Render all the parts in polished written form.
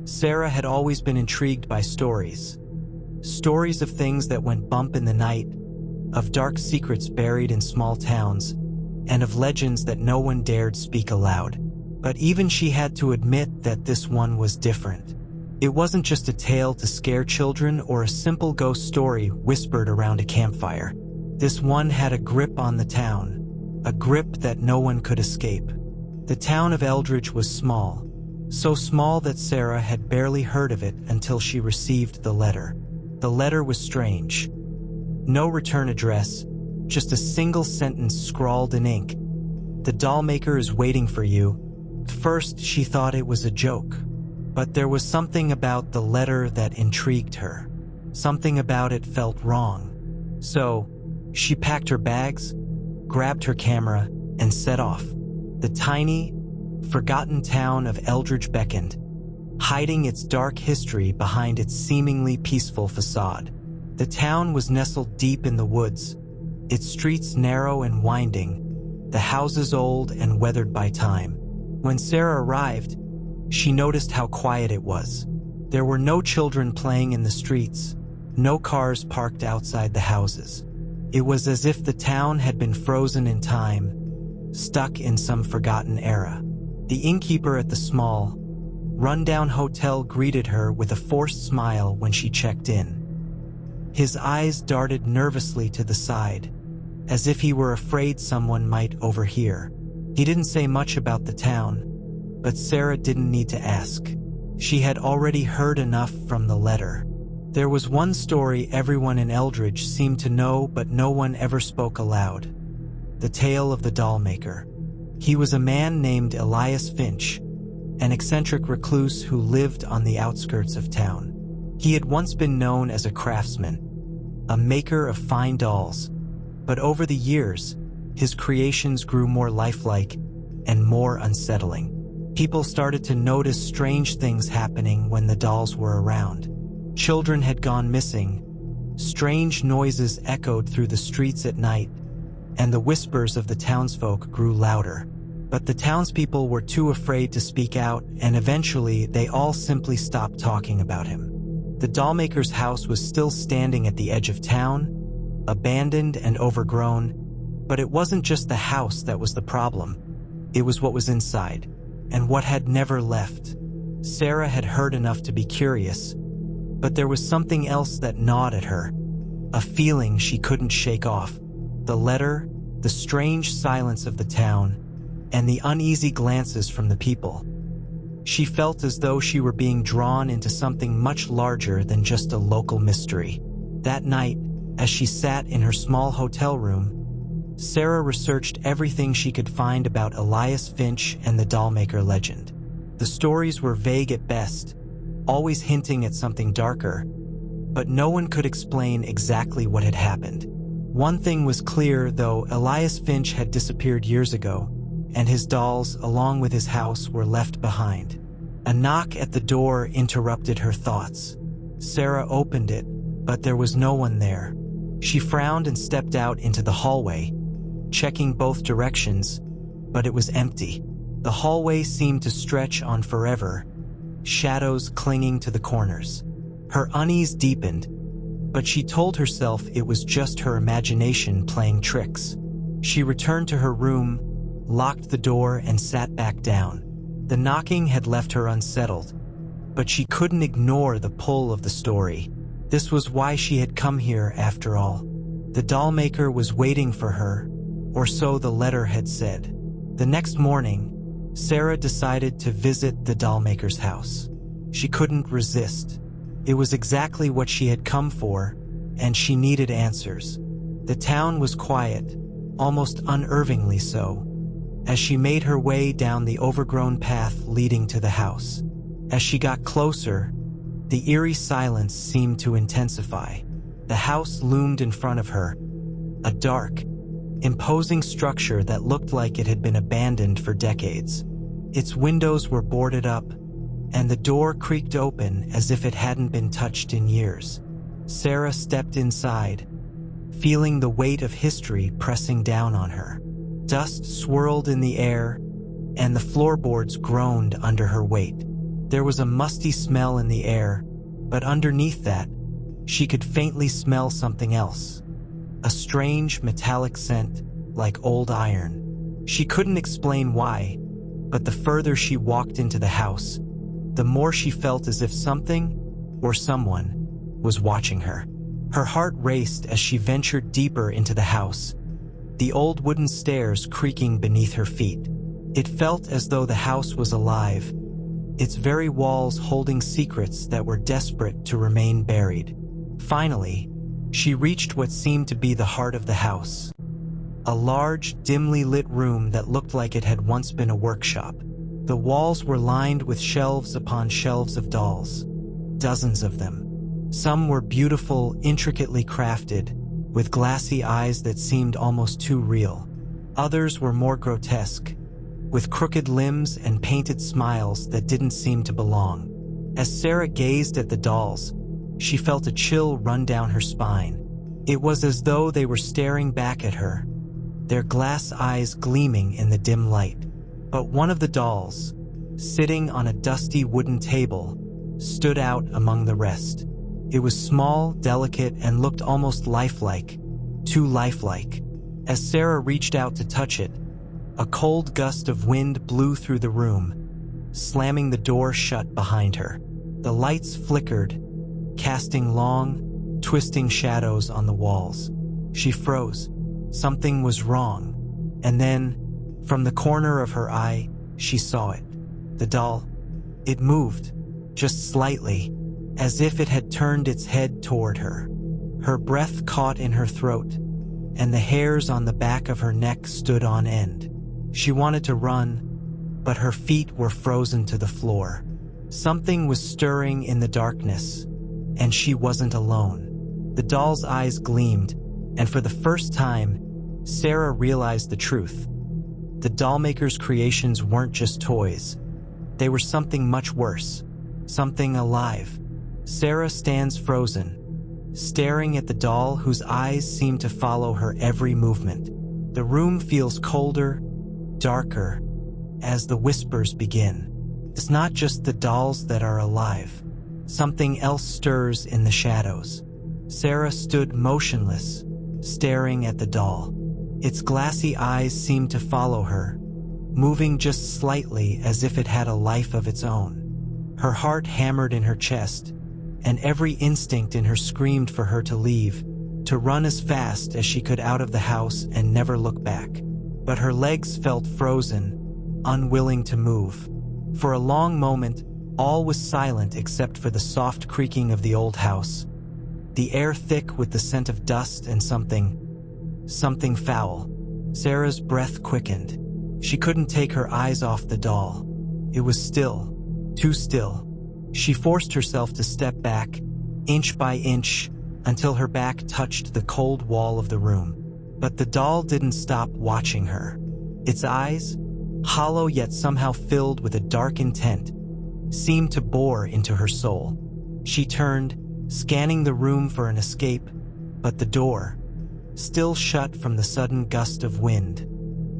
Sarah had always been intrigued by stories. Stories of things that went bump in the night, of dark secrets buried in small towns, and of legends that no one dared speak aloud. But even she had to admit that this one was different. It wasn't just a tale to scare children or a simple ghost story whispered around a campfire. This one had a grip on the town, a grip that no one could escape. The town of Eldridge was small, so small that Sarah had barely heard of it until she received the letter. The letter was strange. No return address, just a single sentence scrawled in ink. "The doll maker is waiting for you." First, she thought it was a joke. But there was something about the letter that intrigued her. Something about it felt wrong. So, she packed her bags, grabbed her camera, and set off. The tiny, forgotten town of Eldridge beckoned, hiding its dark history behind its seemingly peaceful facade. The town was nestled deep in the woods, its streets narrow and winding, the houses old and weathered by time. When Sarah arrived, she noticed how quiet it was. There were no children playing in the streets, no cars parked outside the houses. It was as if the town had been frozen in time, stuck in some forgotten era. The innkeeper at the small, rundown hotel greeted her with a forced smile when she checked in. His eyes darted nervously to the side, as if he were afraid someone might overhear. He didn't say much about the town, but Sarah didn't need to ask. She had already heard enough from the letter. There was one story everyone in Eldridge seemed to know, but no one ever spoke aloud. The tale of the doll maker. He was a man named Elias Finch, an eccentric recluse who lived on the outskirts of town. He had once been known as a craftsman, a maker of fine dolls, but over the years, his creations grew more lifelike and more unsettling. People started to notice strange things happening when the dolls were around. Children had gone missing, strange noises echoed through the streets at night, and the whispers of the townsfolk grew louder. But the townspeople were too afraid to speak out, and eventually they all simply stopped talking about him. The dollmaker's house was still standing at the edge of town, abandoned and overgrown, but it wasn't just the house that was the problem. It was what was inside, and what had never left. Sarah had heard enough to be curious, but there was something else that gnawed at her, a feeling she couldn't shake off. The letter, the strange silence of the town, and the uneasy glances from the people. She felt as though she were being drawn into something much larger than just a local mystery. That night, as she sat in her small hotel room, Sarah researched everything she could find about Elias Finch and the dollmaker legend. The stories were vague at best, always hinting at something darker, but no one could explain exactly what had happened. One thing was clear, though: Elias Finch had disappeared years ago, and his dolls, along with his house, were left behind. A knock at the door interrupted her thoughts. Sarah opened it, but there was no one there. She frowned and stepped out into the hallway, checking both directions, but it was empty. The hallway seemed to stretch on forever, shadows clinging to the corners. Her unease deepened, but she told herself it was just her imagination playing tricks. She returned to her room, locked the door, and sat back down. The knocking had left her unsettled, but she couldn't ignore the pull of the story. This was why she had come here after all. The dollmaker was waiting for her, or so the letter had said. The next morning, Sarah decided to visit the dollmaker's house. She couldn't resist. It was exactly what she had come for, and she needed answers. The town was quiet, almost unnervingly so, as she made her way down the overgrown path leading to the house. As she got closer, the eerie silence seemed to intensify. The house loomed in front of her, a dark, imposing structure that looked like it had been abandoned for decades. Its windows were boarded up, and the door creaked open as if it hadn't been touched in years. Sarah stepped inside, feeling the weight of history pressing down on her. Dust swirled in the air, and the floorboards groaned under her weight. There was a musty smell in the air, but underneath that, she could faintly smell something else. A strange metallic scent, like old iron. She couldn't explain why, but the further she walked into the house, the more she felt as if something, or someone, was watching her. Her heart raced as she ventured deeper into the house, the old wooden stairs creaking beneath her feet. It felt as though the house was alive, its very walls holding secrets that were desperate to remain buried. Finally, she reached what seemed to be the heart of the house. A large, dimly lit room that looked like it had once been a workshop. The walls were lined with shelves upon shelves of dolls. Dozens of them. Some were beautiful, intricately crafted, with glassy eyes that seemed almost too real. Others were more grotesque, with crooked limbs and painted smiles that didn't seem to belong. As Sarah gazed at the dolls, she felt a chill run down her spine. It was as though they were staring back at her, their glass eyes gleaming in the dim light. But one of the dolls, sitting on a dusty wooden table, stood out among the rest. It was small, delicate, and looked almost lifelike, too lifelike. As Sarah reached out to touch it, a cold gust of wind blew through the room, slamming the door shut behind her. The lights flickered, casting long, twisting shadows on the walls. She froze. Something was wrong. And then, from the corner of her eye, she saw it. The doll. It moved, just slightly, as if it had turned its head toward her. Her breath caught in her throat, and the hairs on the back of her neck stood on end. She wanted to run, but her feet were frozen to the floor. Something was stirring in the darkness, and she wasn't alone. The doll's eyes gleamed, and for the first time, Sarah realized the truth. The dollmaker's creations weren't just toys. They were something much worse, something alive. Sarah stands frozen, staring at the doll whose eyes seem to follow her every movement. The room feels colder, darker, as the whispers begin. It's not just the dolls that are alive. Something else stirs in the shadows. Sarah stood motionless, staring at the doll. Its glassy eyes seemed to follow her, moving just slightly as if it had a life of its own. Her heart hammered in her chest, and every instinct in her screamed for her to leave, to run as fast as she could out of the house and never look back. But her legs felt frozen, unwilling to move. For a long moment, all was silent except for the soft creaking of the old house, the air thick with the scent of dust and something foul. Sarah's breath quickened. She couldn't take her eyes off the doll. It was still, too still. She forced herself to step back, inch by inch, until her back touched the cold wall of the room. But the doll didn't stop watching her. Its eyes, hollow yet somehow filled with a dark intent, seemed to bore into her soul. She turned, scanning the room for an escape, but the door, still shut from the sudden gust of wind,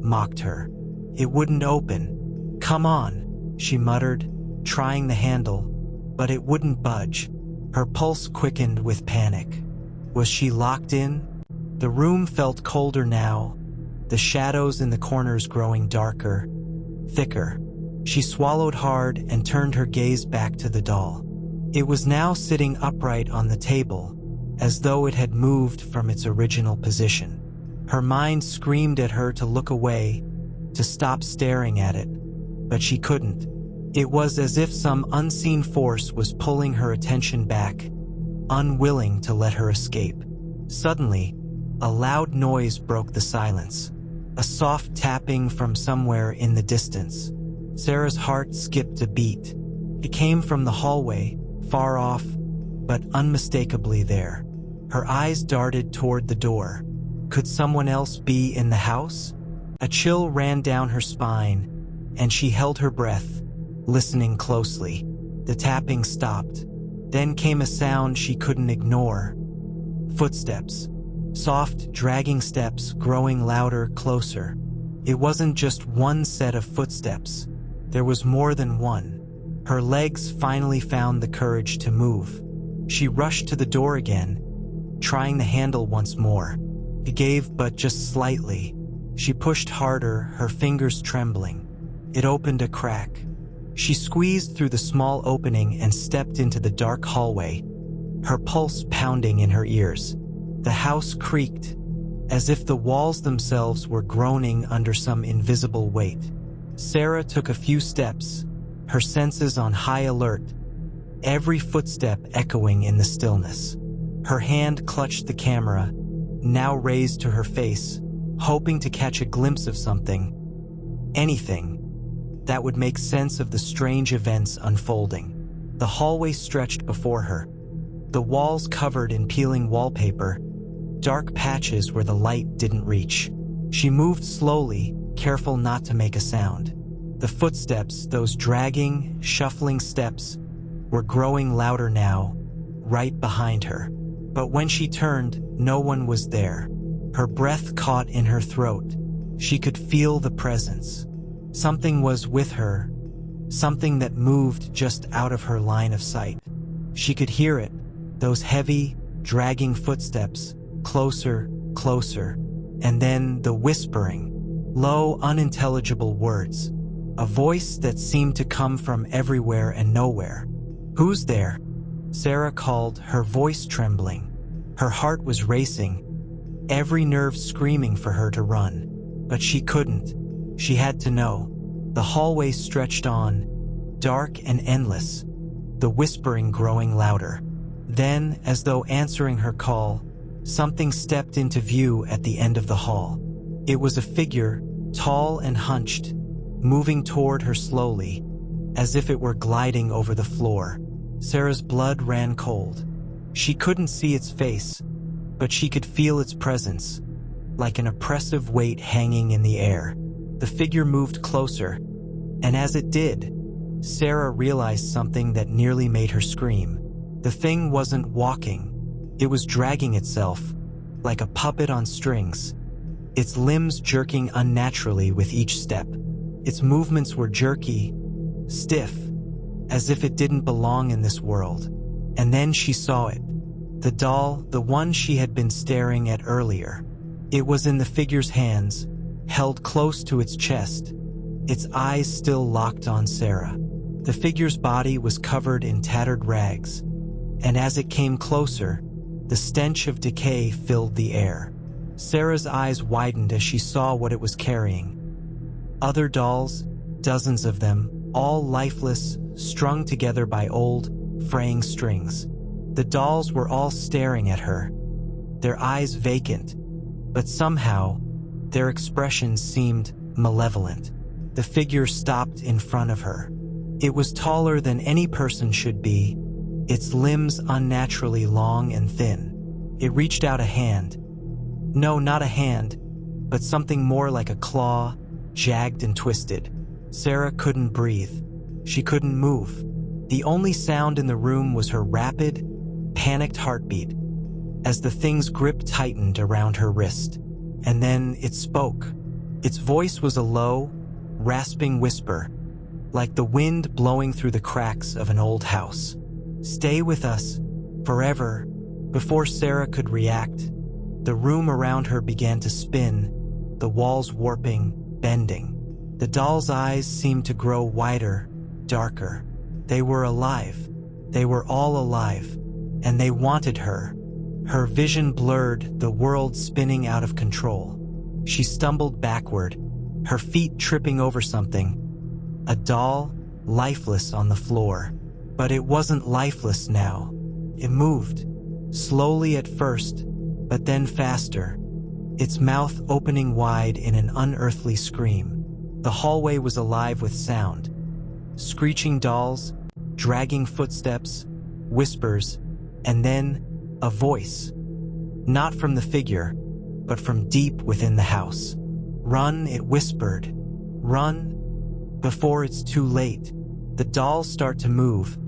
mocked her. It wouldn't open. "Come on," she muttered, trying the handle, but it wouldn't budge. Her pulse quickened with panic. Was she locked in? The room felt colder now, the shadows in the corners growing darker, thicker. She swallowed hard and turned her gaze back to the doll. It was now sitting upright on the table, as though it had moved from its original position. Her mind screamed at her to look away, to stop staring at it, but she couldn't. It was as if some unseen force was pulling her attention back, unwilling to let her escape. Suddenly, a loud noise broke the silence, a soft tapping from somewhere in the distance. Sarah's heart skipped a beat. It came from the hallway, far off, but unmistakably there. Her eyes darted toward the door. Could someone else be in the house? A chill ran down her spine, and she held her breath, listening closely. The tapping stopped. Then came a sound she couldn't ignore. Footsteps. Soft, dragging steps growing louder, closer. It wasn't just one set of footsteps. There was more than one. Her legs finally found the courage to move. She rushed to the door again, trying the handle once more. It gave, but just slightly. She pushed harder, her fingers trembling. It opened a crack. She squeezed through the small opening and stepped into the dark hallway, her pulse pounding in her ears. The house creaked, as if the walls themselves were groaning under some invisible weight. Sarah took a few steps, her senses on high alert, every footstep echoing in the stillness. Her hand clutched the camera, now raised to her face, hoping to catch a glimpse of something, anything, that would make sense of the strange events unfolding. The hallway stretched before her, the walls covered in peeling wallpaper, dark patches where the light didn't reach. She moved slowly, careful not to make a sound. The footsteps, those dragging, shuffling steps, were growing louder now, right behind her. But when she turned, no one was there. Her breath caught in her throat. She could feel the presence. Something was with her, something that moved just out of her line of sight. She could hear it, those heavy, dragging footsteps, closer, closer, and then the whispering, low, unintelligible words, a voice that seemed to come from everywhere and nowhere. "Who's there?" Sarah called, her voice trembling. Her heart was racing, every nerve screaming for her to run. But she couldn't. She had to know. The hallway stretched on, dark and endless, the whispering growing louder. Then, as though answering her call, something stepped into view at the end of the hall. It was a figure, tall and hunched, moving toward her slowly, as if it were gliding over the floor. Sarah's blood ran cold. She couldn't see its face, but she could feel its presence, like an oppressive weight hanging in the air. The figure moved closer, and as it did, Sarah realized something that nearly made her scream. The thing wasn't walking. It was dragging itself, like a puppet on strings, its limbs jerking unnaturally with each step. Its movements were jerky, stiff, as if it didn't belong in this world. And then she saw it. The doll, the one she had been staring at earlier. It was in the figure's hands, held close to its chest, its eyes still locked on Sarah. The figure's body was covered in tattered rags, and as it came closer, the stench of decay filled the air. Sarah's eyes widened as she saw what it was carrying. Other dolls, dozens of them, all lifeless, strung together by old, fraying strings. The dolls were all staring at her, their eyes vacant, but somehow, their expressions seemed malevolent. The figure stopped in front of her. It was taller than any person should be, its limbs unnaturally long and thin. It reached out a hand. No, not a hand, but something more like a claw, jagged and twisted. Sarah couldn't breathe. She couldn't move. The only sound in the room was her rapid, panicked heartbeat as the thing's grip tightened around her wrist. And then it spoke. Its voice was a low, rasping whisper, like the wind blowing through the cracks of an old house. "Stay with us, forever." Before Sarah could react, the room around her began to spin, the walls warping, bending. The doll's eyes seemed to grow wider, darker. They were alive. They were all alive, and they wanted her. Her vision blurred, the world spinning out of control. She stumbled backward, her feet tripping over something. A doll, lifeless on the floor. But it wasn't lifeless now. It moved, slowly at first, but then faster, its mouth opening wide in an unearthly scream. The hallway was alive with sound. Screeching dolls, dragging footsteps, whispers, and then a voice. Not from the figure, but from deep within the house. "Run," it whispered. "Run, before it's too late." The dolls start to move,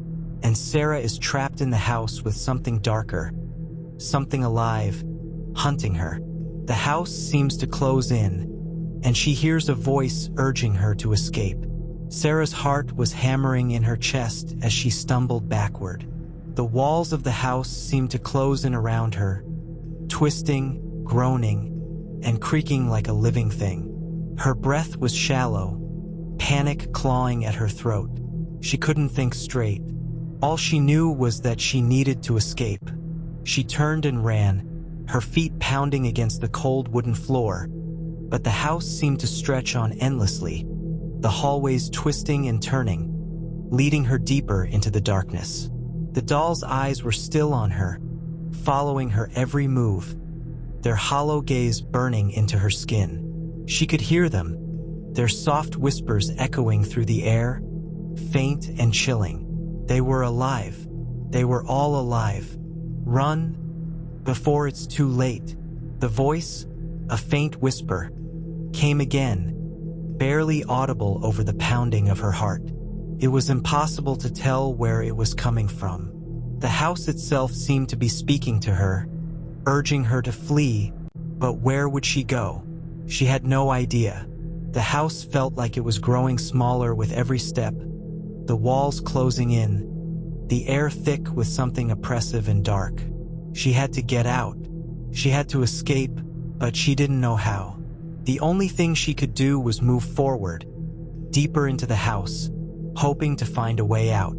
and Sarah is trapped in the house with something darker, something alive, hunting her. The house seems to close in, and she hears a voice urging her to escape. Sarah's heart was hammering in her chest as she stumbled backward. The walls of the house seemed to close in around her, twisting, groaning, and creaking like a living thing. Her breath was shallow, panic clawing at her throat. She couldn't think straight. All she knew was that she needed to escape. She turned and ran, her feet pounding against the cold wooden floor, but the house seemed to stretch on endlessly, the hallways twisting and turning, leading her deeper into the darkness. The doll's eyes were still on her, following her every move, their hollow gaze burning into her skin. She could hear them, their soft whispers echoing through the air, faint and chilling. They were alive. They were all alive. Run before it's too late. The voice, a faint whisper, came again, barely audible over the pounding of her heart. It was impossible to tell where it was coming from. The house itself seemed to be speaking to her, urging her to flee, but where would she go? She had no idea. The house felt like it was growing smaller with every step, the walls closing in, the air thick with something oppressive and dark. She had to get out. She had to escape, but she didn't know how. The only thing she could do was move forward, deeper into the house, hoping to find a way out.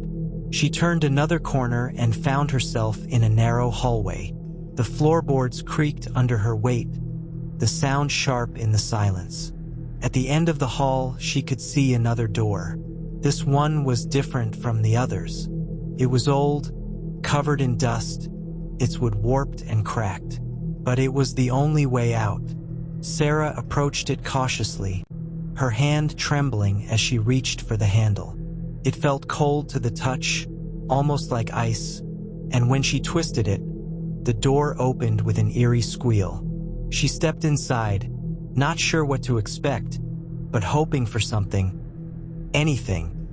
She turned another corner and found herself in a narrow hallway. The floorboards creaked under her weight, the sound sharp in the silence. At the end of the hall, she could see another door. This one was different from the others. It was old, covered in dust, its wood warped and cracked. But it was the only way out. Sarah approached it cautiously, her hand trembling as she reached for the handle. It felt cold to the touch, almost like ice, and when she twisted it, the door opened with an eerie squeal. She stepped inside, not sure what to expect, but hoping for something, anything,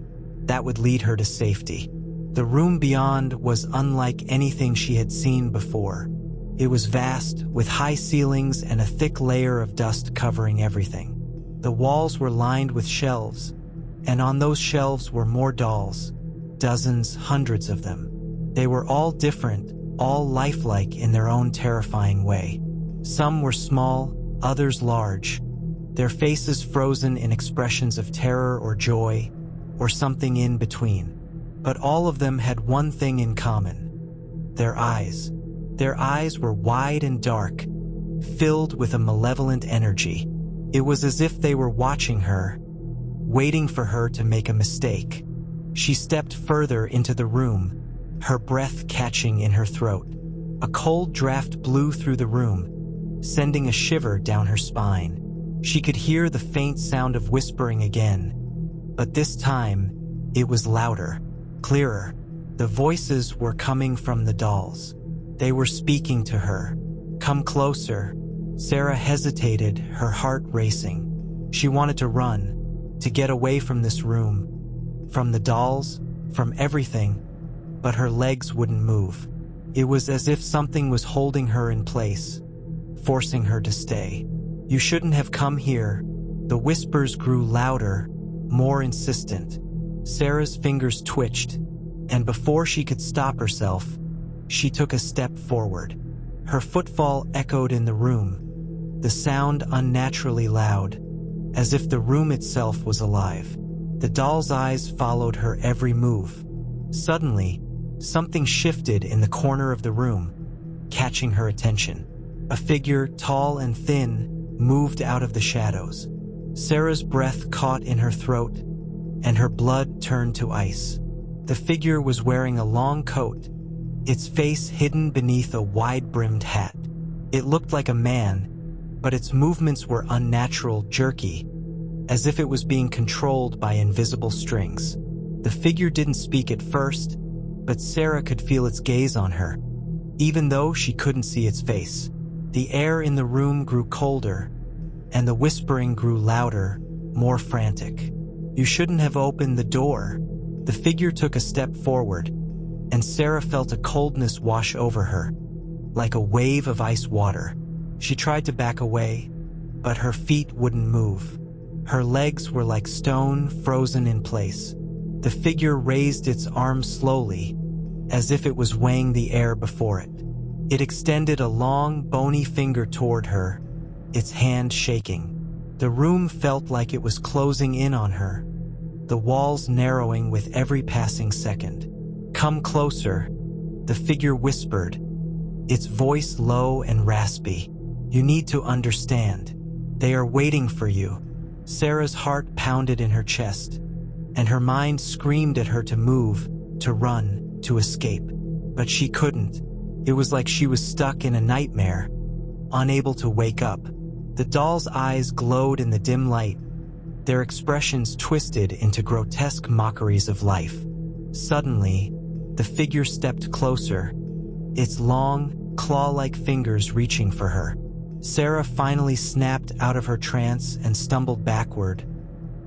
that would lead her to safety. The room beyond was unlike anything she had seen before. It was vast, with high ceilings and a thick layer of dust covering everything. The walls were lined with shelves, and on those shelves were more dolls, dozens, hundreds of them. They were all different, all lifelike in their own terrifying way. Some were small, others large, their faces frozen in expressions of terror or joy, or something in between. But all of them had one thing in common: their eyes. Their eyes were wide and dark, filled with a malevolent energy. It was as if they were watching her, waiting for her to make a mistake. She stepped further into the room, her breath catching in her throat. A cold draft blew through the room, sending a shiver down her spine. She could hear the faint sound of whispering again, but this time, it was louder, clearer. The voices were coming from the dolls. They were speaking to her. "Come closer." Sarah hesitated, her heart racing. She wanted to run, to get away from this room, from the dolls, from everything, but her legs wouldn't move. It was as if something was holding her in place, forcing her to stay. "You shouldn't have come here." The whispers grew louder, more insistent. Sarah's fingers twitched, and before she could stop herself, she took a step forward. Her footfall echoed in the room, the sound unnaturally loud, as if the room itself was alive. The doll's eyes followed her every move. Suddenly, something shifted in the corner of the room, catching her attention. A figure, tall and thin, moved out of the shadows. Sarah's breath caught in her throat, and her blood turned to ice. The figure was wearing a long coat, its face hidden beneath a wide-brimmed hat. It looked like a man, but its movements were unnatural, jerky, as if it was being controlled by invisible strings. The figure didn't speak at first, but Sarah could feel its gaze on her, even though she couldn't see its face. The air in the room grew colder, and the whispering grew louder, more frantic. "You shouldn't have opened the door." The figure took a step forward, and Sarah felt a coldness wash over her, like a wave of ice water. She tried to back away, but her feet wouldn't move. Her legs were like stone, frozen in place. The figure raised its arms slowly, as if it was weighing the air before it. It extended a long, bony finger toward her, its hand shaking. The room felt like it was closing in on her, the walls narrowing with every passing second. "Come closer," the figure whispered, its voice low and raspy. "You need to understand. They are waiting for you." Sarah's heart pounded in her chest, and her mind screamed at her to move, to run, to escape. But she couldn't. It was like she was stuck in a nightmare, unable to wake up. The doll's eyes glowed in the dim light, their expressions twisted into grotesque mockeries of life. Suddenly, the figure stepped closer, its long, claw-like fingers reaching for her. Sarah finally snapped out of her trance and stumbled backward,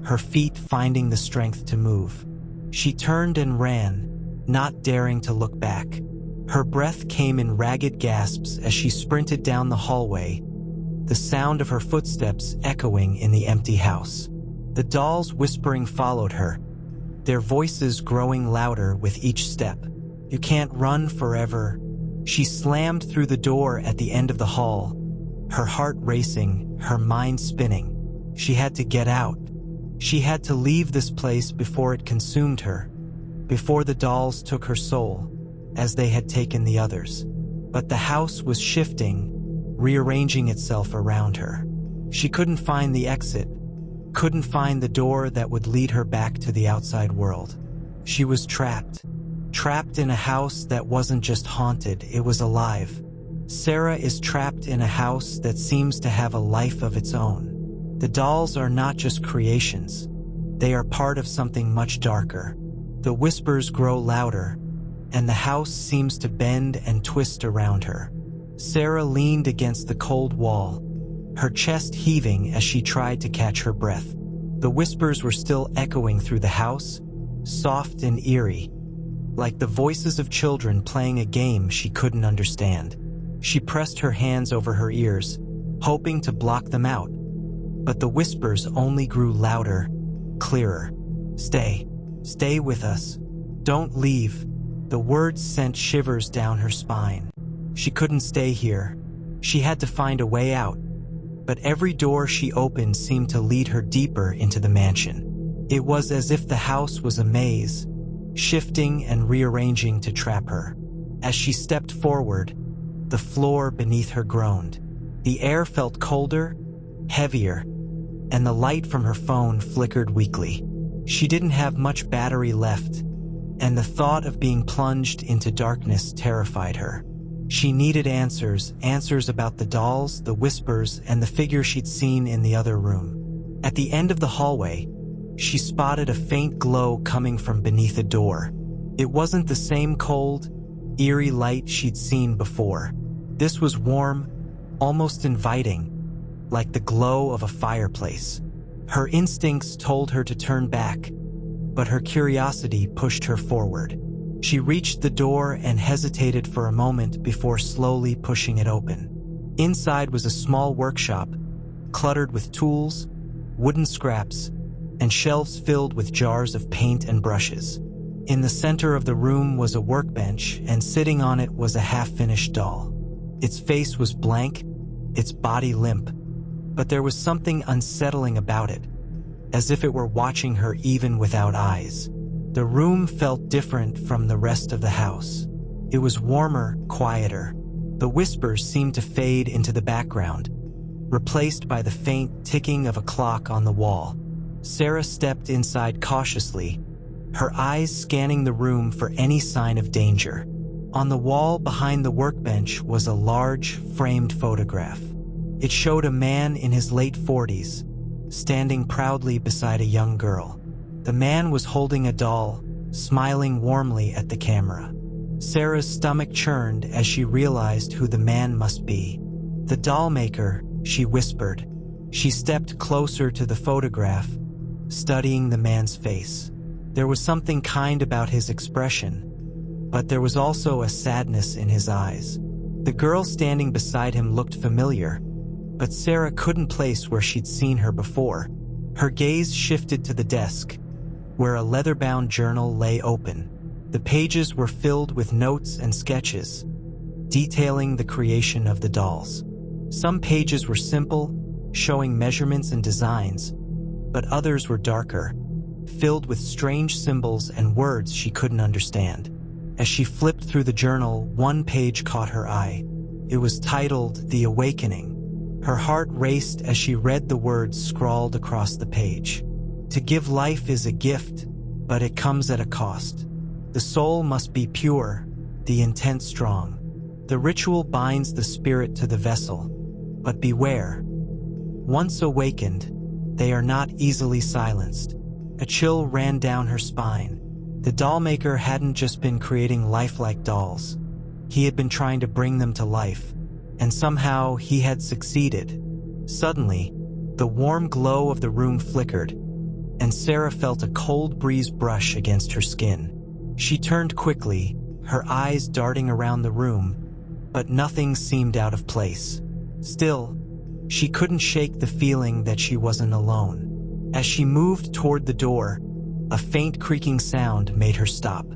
her feet finding the strength to move. She turned and ran, not daring to look back. Her breath came in ragged gasps as she sprinted down the hallway, the sound of her footsteps echoing in the empty house. The dolls whispering followed her, their voices growing louder with each step. "You can't run forever." She slammed through the door at the end of the hall, her heart racing, her mind spinning. She had to get out. She had to leave this place before it consumed her, before the dolls took her soul, as they had taken the others. But the house was shifting, rearranging itself around her. She couldn't find the exit, couldn't find the door that would lead her back to the outside world. She was trapped in a house that wasn't just haunted, it was alive. Sarah is trapped in a house that seems to have a life of its own. The dolls are not just creations, they are part of something much darker. The whispers grow louder, and the house seems to bend and twist around her. Sarah leaned against the cold wall, her chest heaving as she tried to catch her breath. The whispers were still echoing through the house, soft and eerie, like the voices of children playing a game she couldn't understand. She pressed her hands over her ears, hoping to block them out, but the whispers only grew louder, clearer. Stay with us. Don't leave." The words sent shivers down her spine. She couldn't stay here. She had to find a way out. But every door she opened seemed to lead her deeper into the mansion. It was as if the house was a maze, shifting and rearranging to trap her. As she stepped forward, the floor beneath her groaned. The air felt colder, heavier, and the light from her phone flickered weakly. She didn't have much battery left, and the thought of being plunged into darkness terrified her. She needed answers about the dolls, the whispers, and the figure she'd seen in the other room. At the end of the hallway, she spotted a faint glow coming from beneath a door. It wasn't the same cold, eerie light she'd seen before. This was warm, almost inviting, like the glow of a fireplace. Her instincts told her to turn back, but her curiosity pushed her forward. She reached the door and hesitated for a moment before slowly pushing it open. Inside was a small workshop, cluttered with tools, wooden scraps, and shelves filled with jars of paint and brushes. In the center of the room was a workbench, and sitting on it was a half-finished doll. Its face was blank, its body limp, but there was something unsettling about it, as if it were watching her even without eyes. The room felt different from the rest of the house. It was warmer, quieter. The whispers seemed to fade into the background, replaced by the faint ticking of a clock on the wall. Sarah stepped inside cautiously, her eyes scanning the room for any sign of danger. On the wall behind the workbench was a large, framed photograph. It showed a man in his late 40s, standing proudly beside a young girl. The man was holding a doll, smiling warmly at the camera. Sarah's stomach churned as she realized who the man must be. "The doll maker," she whispered. She stepped closer to the photograph, studying the man's face. There was something kind about his expression, but there was also a sadness in his eyes. The girl standing beside him looked familiar, but Sarah couldn't place where she'd seen her before. Her gaze shifted to the desk, where a leather-bound journal lay open. The pages were filled with notes and sketches, detailing the creation of the dolls. Some pages were simple, showing measurements and designs, but others were darker, filled with strange symbols and words she couldn't understand. As she flipped through the journal, one page caught her eye. It was titled The Awakening. Her heart raced as she read the words scrawled across the page. To give life is a gift, but it comes at a cost. The soul must be pure, the intent strong. The ritual binds the spirit to the vessel, but beware. Once awakened, they are not easily silenced. A chill ran down her spine. The dollmaker hadn't just been creating lifelike dolls. He had been trying to bring them to life, and somehow he had succeeded. Suddenly, the warm glow of the room flickered, and Sarah felt a cold breeze brush against her skin. She turned quickly, her eyes darting around the room, but nothing seemed out of place. Still, she couldn't shake the feeling that she wasn't alone. As she moved toward the door, a faint creaking sound made her stop.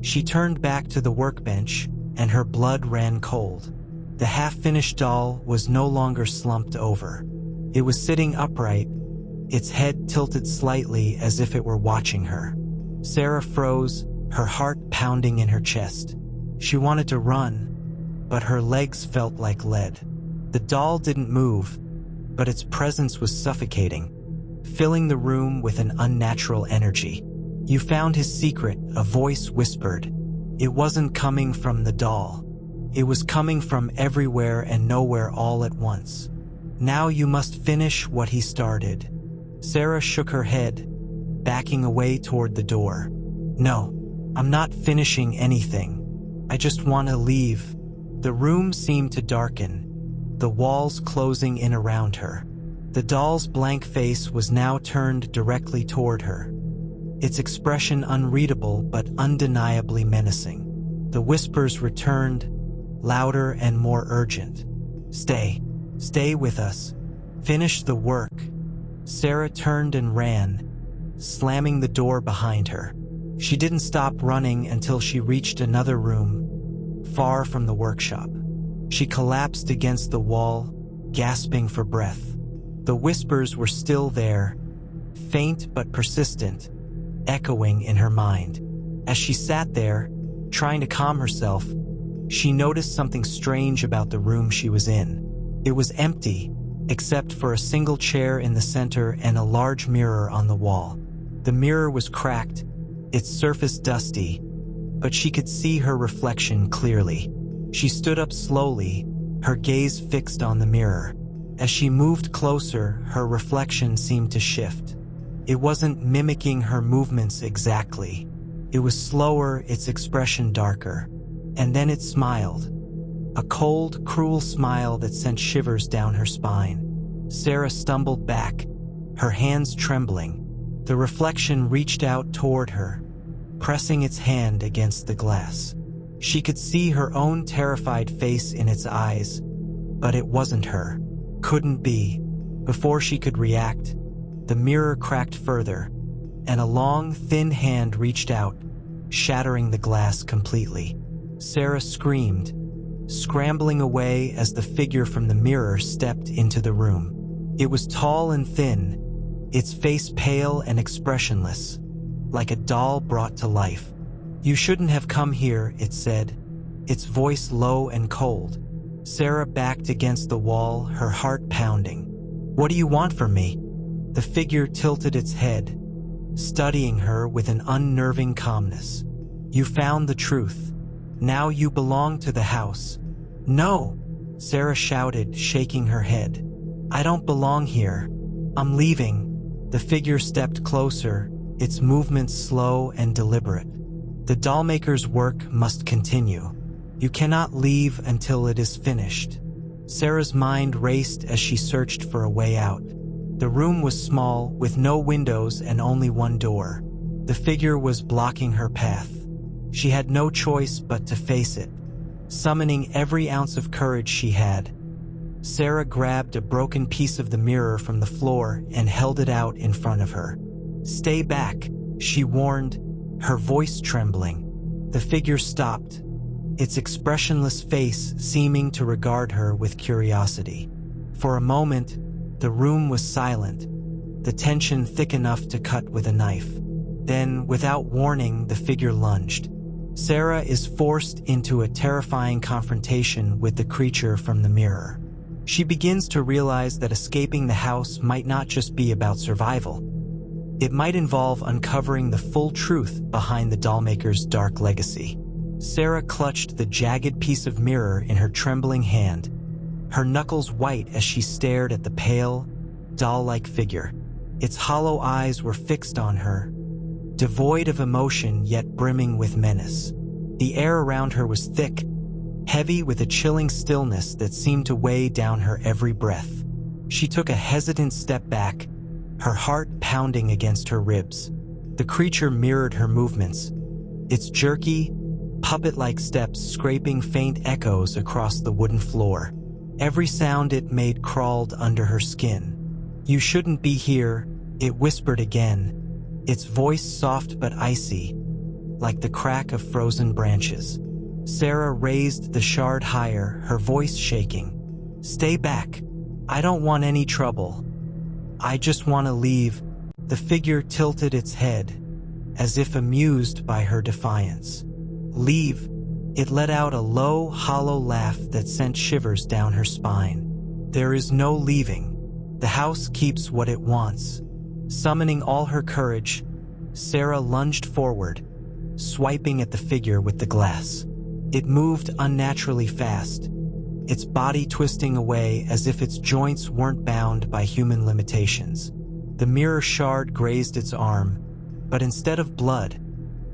She turned back to the workbench, and her blood ran cold. The half-finished doll was no longer slumped over. It was sitting upright, its head tilted slightly as if it were watching her. Sarah froze, her heart pounding in her chest. She wanted to run, but her legs felt like lead. The doll didn't move, but its presence was suffocating, filling the room with an unnatural energy. "You found his secret," a voice whispered. It wasn't coming from the doll. It was coming from everywhere and nowhere all at once. "Now you must finish what he started." Sarah shook her head, backing away toward the door. "No, I'm not finishing anything. I just want to leave." The room seemed to darken, the walls closing in around her. The doll's blank face was now turned directly toward her, its expression unreadable but undeniably menacing. The whispers returned, louder and more urgent. "Stay. Stay with us. Finish the work." Sarah turned and ran, slamming the door behind her. She didn't stop running until she reached another room, far from the workshop. She collapsed against the wall, gasping for breath. The whispers were still there, faint but persistent, echoing in her mind. As she sat there, trying to calm herself, she noticed something strange about the room she was in. It was empty, except for a single chair in the center and a large mirror on the wall. The mirror was cracked, its surface dusty, but she could see her reflection clearly. She stood up slowly, her gaze fixed on the mirror. As she moved closer, her reflection seemed to shift. It wasn't mimicking her movements exactly. It was slower, its expression darker. And then it smiled. A cold, cruel smile that sent shivers down her spine. Sarah stumbled back, her hands trembling. The reflection reached out toward her, pressing its hand against the glass. She could see her own terrified face in its eyes, but it wasn't her. Couldn't be. Before she could react, the mirror cracked further, and a long, thin hand reached out, shattering the glass completely. Sarah screamed, scrambling away as the figure from the mirror stepped into the room. It was tall and thin, its face pale and expressionless, like a doll brought to life. "You shouldn't have come here," it said, its voice low and cold. Sarah backed against the wall, her heart pounding. "What do you want from me?" The figure tilted its head, studying her with an unnerving calmness. "You found the truth. Now you belong to the house." "No!" Sarah shouted, shaking her head. "I don't belong here. I'm leaving." The figure stepped closer, its movements slow and deliberate. "The dollmaker's work must continue. You cannot leave until it is finished." Sarah's mind raced as she searched for a way out. The room was small, with no windows and only one door. The figure was blocking her path. She had no choice but to face it. Summoning every ounce of courage she had, Sarah grabbed a broken piece of the mirror from the floor and held it out in front of her. "Stay back," she warned, her voice trembling. The figure stopped, its expressionless face seeming to regard her with curiosity. For a moment, the room was silent, the tension thick enough to cut with a knife. Then, without warning, the figure lunged. Sarah is forced into a terrifying confrontation with the creature from the mirror. She begins to realize that escaping the house might not just be about survival. It might involve uncovering the full truth behind the dollmaker's dark legacy. Sarah clutched the jagged piece of mirror in her trembling hand, her knuckles white as she stared at the pale, doll-like figure. Its hollow eyes were fixed on her, devoid of emotion yet brimming with menace. The air around her was thick, heavy with a chilling stillness that seemed to weigh down her every breath. She took a hesitant step back, her heart pounding against her ribs. The creature mirrored her movements, its jerky, puppet-like steps scraping faint echoes across the wooden floor. Every sound it made crawled under her skin. "You shouldn't be here," it whispered again, its voice soft but icy, like the crack of frozen branches. Sarah raised the shard higher, her voice shaking. "Stay back. I don't want any trouble. I just want to leave." The figure tilted its head, as if amused by her defiance. "Leave?" It let out a low, hollow laugh that sent shivers down her spine. "There is no leaving. The house keeps what it wants." Summoning all her courage, Sarah lunged forward, swiping at the figure with the glass. It moved unnaturally fast, its body twisting away as if its joints weren't bound by human limitations. The mirror shard grazed its arm, but instead of blood,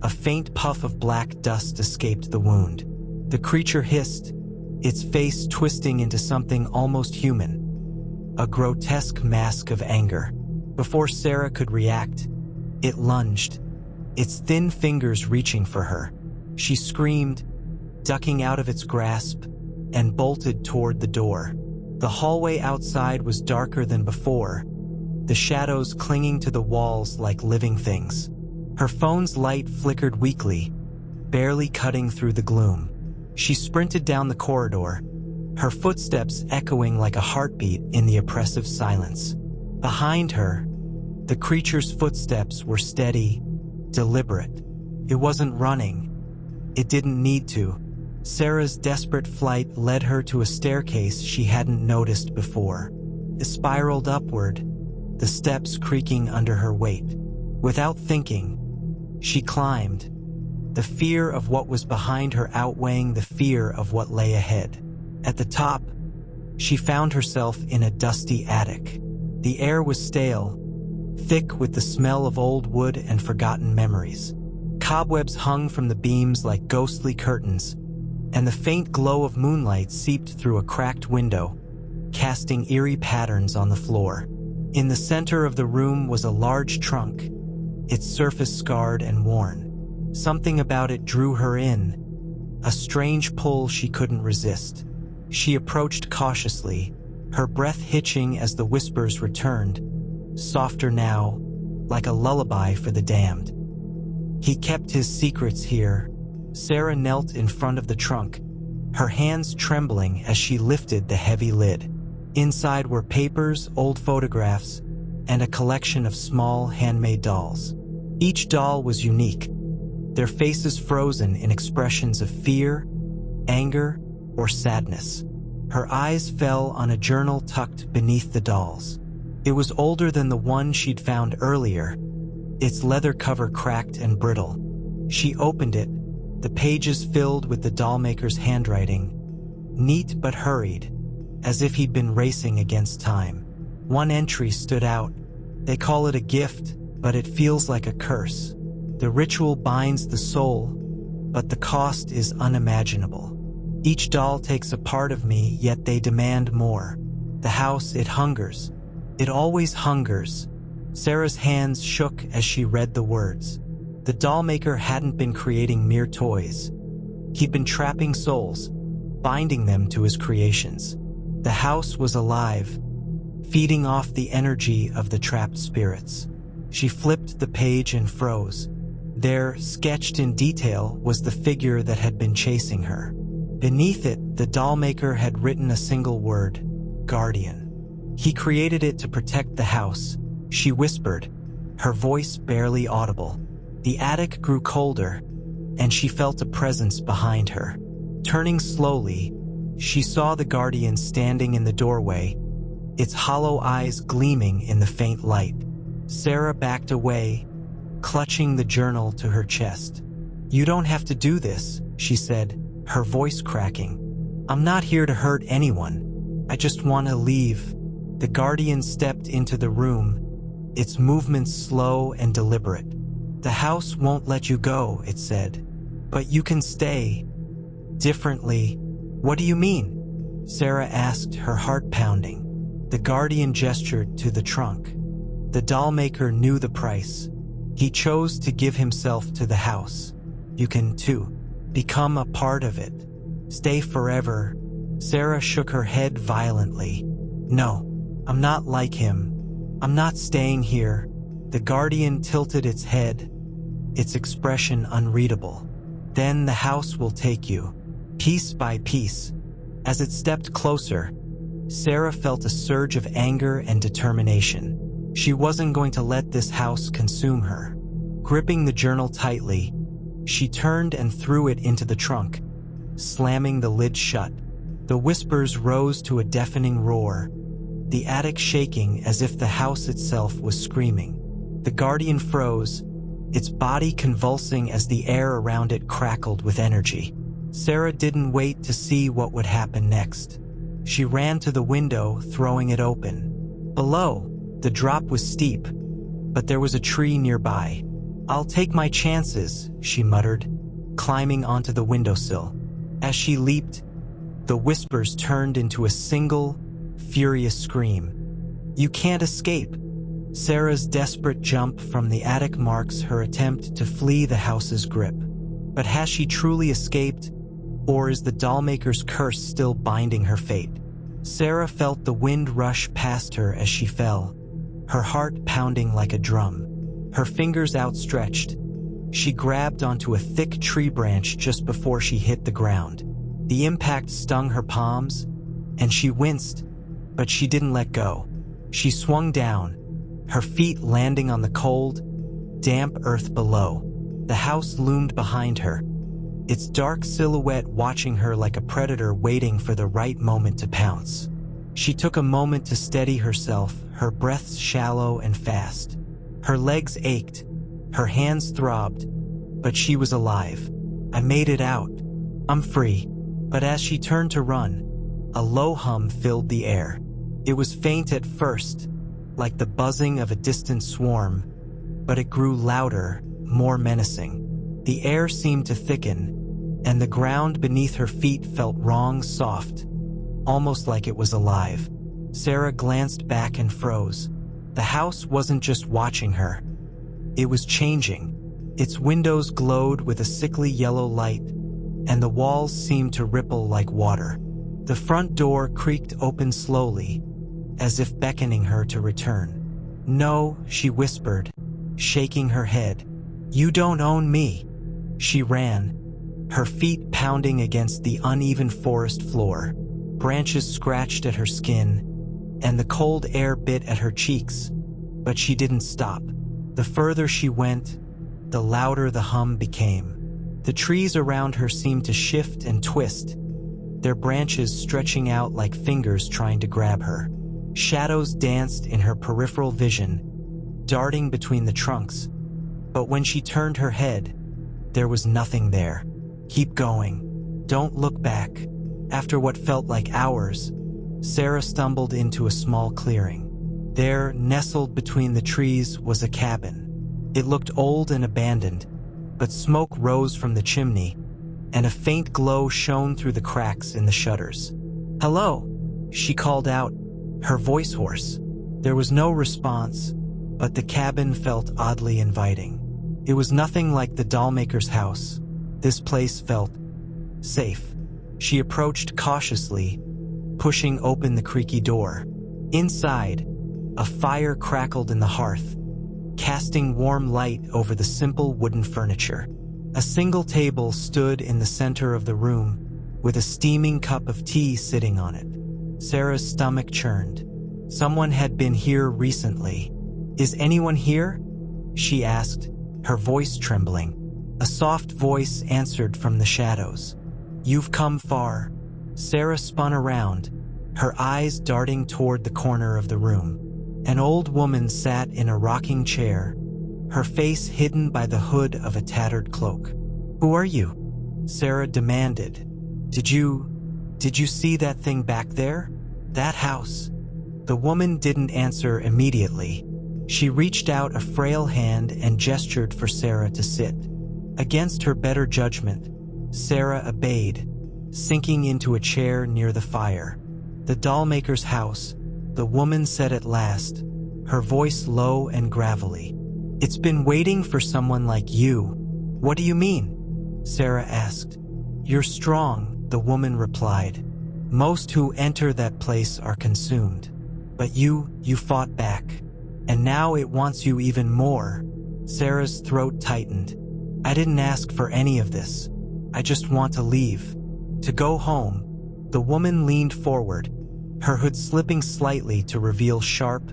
a faint puff of black dust escaped the wound. The creature hissed, its face twisting into something almost human, a grotesque mask of anger. Before Sarah could react, it lunged, its thin fingers reaching for her. She screamed, ducking out of its grasp, and bolted toward the door. The hallway outside was darker than before, the shadows clinging to the walls like living things. Her phone's light flickered weakly, barely cutting through the gloom. She sprinted down the corridor, her footsteps echoing like a heartbeat in the oppressive silence. Behind her, the creature's footsteps were steady, deliberate. It wasn't running. It didn't need to. Sarah's desperate flight led her to a staircase she hadn't noticed before. It spiraled upward, the steps creaking under her weight. Without thinking, she climbed, the fear of what was behind her outweighing the fear of what lay ahead. At the top, she found herself in a dusty attic. The air was stale, thick with the smell of old wood and forgotten memories. Cobwebs hung from the beams like ghostly curtains, and the faint glow of moonlight seeped through a cracked window, casting eerie patterns on the floor. In the center of the room was a large trunk, its surface scarred and worn. Something about it drew her in, a strange pull she couldn't resist. She approached cautiously, her breath hitching as the whispers returned, softer now, like a lullaby for the damned. He kept his secrets here. Sarah knelt in front of the trunk, her hands trembling as she lifted the heavy lid. Inside were papers, old photographs, and a collection of small, handmade dolls. Each doll was unique, their faces frozen in expressions of fear, anger, or sadness. Her eyes fell on a journal tucked beneath the dolls. It was older than the one she'd found earlier, its leather cover cracked and brittle. She opened it, the pages filled with the dollmaker's handwriting, neat but hurried, as if he'd been racing against time. One entry stood out. "They call it a gift, but it feels like a curse. The ritual binds the soul, but the cost is unimaginable. Each doll takes a part of me, yet they demand more. The house, it hungers. It always hungers." Sarah's hands shook as she read the words. The dollmaker hadn't been creating mere toys. He'd been trapping souls, binding them to his creations. The house was alive, feeding off the energy of the trapped spirits. She flipped the page and froze. There, sketched in detail, was the figure that had been chasing her. Beneath it, the dollmaker had written a single word: Guardian. He created it to protect the house, she whispered, her voice barely audible. The attic grew colder, and she felt a presence behind her. Turning slowly, she saw the Guardian standing in the doorway, its hollow eyes gleaming in the faint light. Sarah backed away, clutching the journal to her chest. "You don't have to do this," she said, her voice cracking. "I'm not here to hurt anyone. I just want to leave." The Guardian stepped into the room, its movements slow and deliberate. "The house won't let you go," it said. "But you can stay. Differently." "What do you mean?" Sarah asked, her heart pounding. The Guardian gestured to the trunk. The dollmaker knew the price. He chose to give himself to the house. "You can, too. Become a part of it. Stay forever." Sarah shook her head violently. "No, I'm not like him. I'm not staying here." The Guardian tilted its head, its expression unreadable. "Then the house will take you, piece by piece." As it stepped closer, Sarah felt a surge of anger and determination. She wasn't going to let this house consume her. Gripping the journal tightly, she turned and threw it into the trunk, slamming the lid shut. The whispers rose to a deafening roar, the attic shaking as if the house itself was screaming. The Guardian froze, its body convulsing as the air around it crackled with energy. Sarah didn't wait to see what would happen next. She ran to the window, throwing it open. Below, the drop was steep, but there was a tree nearby. "I'll take my chances," she muttered, climbing onto the windowsill. As she leaped, the whispers turned into a single, furious scream. "You can't escape." Sarah's desperate jump from the attic marks her attempt to flee the house's grip. But has she truly escaped, or is the dollmaker's curse still binding her fate? Sarah felt the wind rush past her as she fell, her heart pounding like a drum. Her fingers outstretched, she grabbed onto a thick tree branch just before she hit the ground. The impact stung her palms, and she winced, but she didn't let go. She swung down, her feet landing on the cold, damp earth below. The house loomed behind her, its dark silhouette watching her like a predator waiting for the right moment to pounce. She took a moment to steady herself, her breaths shallow and fast. Her legs ached, her hands throbbed, but she was alive. "I made it out. I'm free." But as she turned to run, a low hum filled the air. It was faint at first, like the buzzing of a distant swarm, but it grew louder, more menacing. The air seemed to thicken, and the ground beneath her feet felt wrong, soft, almost like it was alive. Sarah glanced back and froze. The house wasn't just watching her. It was changing. Its windows glowed with a sickly yellow light, and the walls seemed to ripple like water. The front door creaked open slowly, as if beckoning her to return. "No," she whispered, shaking her head. "You don't own me." She ran, her feet pounding against the uneven forest floor. Branches scratched at her skin, and the cold air bit at her cheeks. But she didn't stop. The further she went, the louder the hum became. The trees around her seemed to shift and twist, their branches stretching out like fingers trying to grab her. Shadows danced in her peripheral vision, darting between the trunks. But when she turned her head, there was nothing there. "Keep going. Don't look back." After what felt like hours, Sarah stumbled into a small clearing. There, nestled between the trees, was a cabin. It looked old and abandoned, but smoke rose from the chimney, and a faint glow shone through the cracks in the shutters. "Hello," she called out, her voice hoarse. There was no response, but the cabin felt oddly inviting. It was nothing like the dollmaker's house. This place felt safe. She approached cautiously, pushing open the creaky door. Inside, a fire crackled in the hearth, casting warm light over the simple wooden furniture. A single table stood in the center of the room, with a steaming cup of tea sitting on it. Sarah's stomach churned. Someone had been here recently. "Is anyone here?" she asked, her voice trembling. A soft voice answered from the shadows. "You've come far." Sarah spun around, her eyes darting toward the corner of the room. An old woman sat in a rocking chair, her face hidden by the hood of a tattered cloak. "Who are you?" Sarah demanded. Did you see that thing back there? That house?" The woman didn't answer immediately. She reached out a frail hand and gestured for Sarah to sit. Against her better judgment, Sarah obeyed, sinking into a chair near the fire. "The dollmaker's house," the woman said at last, her voice low and gravelly. "It's been waiting for someone like you." "What do you mean?" Sarah asked. "You're strong," the woman replied. "Most who enter that place are consumed. But you fought back. And now it wants you even more." Sarah's throat tightened. "I didn't ask for any of this. I just want to leave. To go home." The woman leaned forward, her hood slipping slightly to reveal sharp,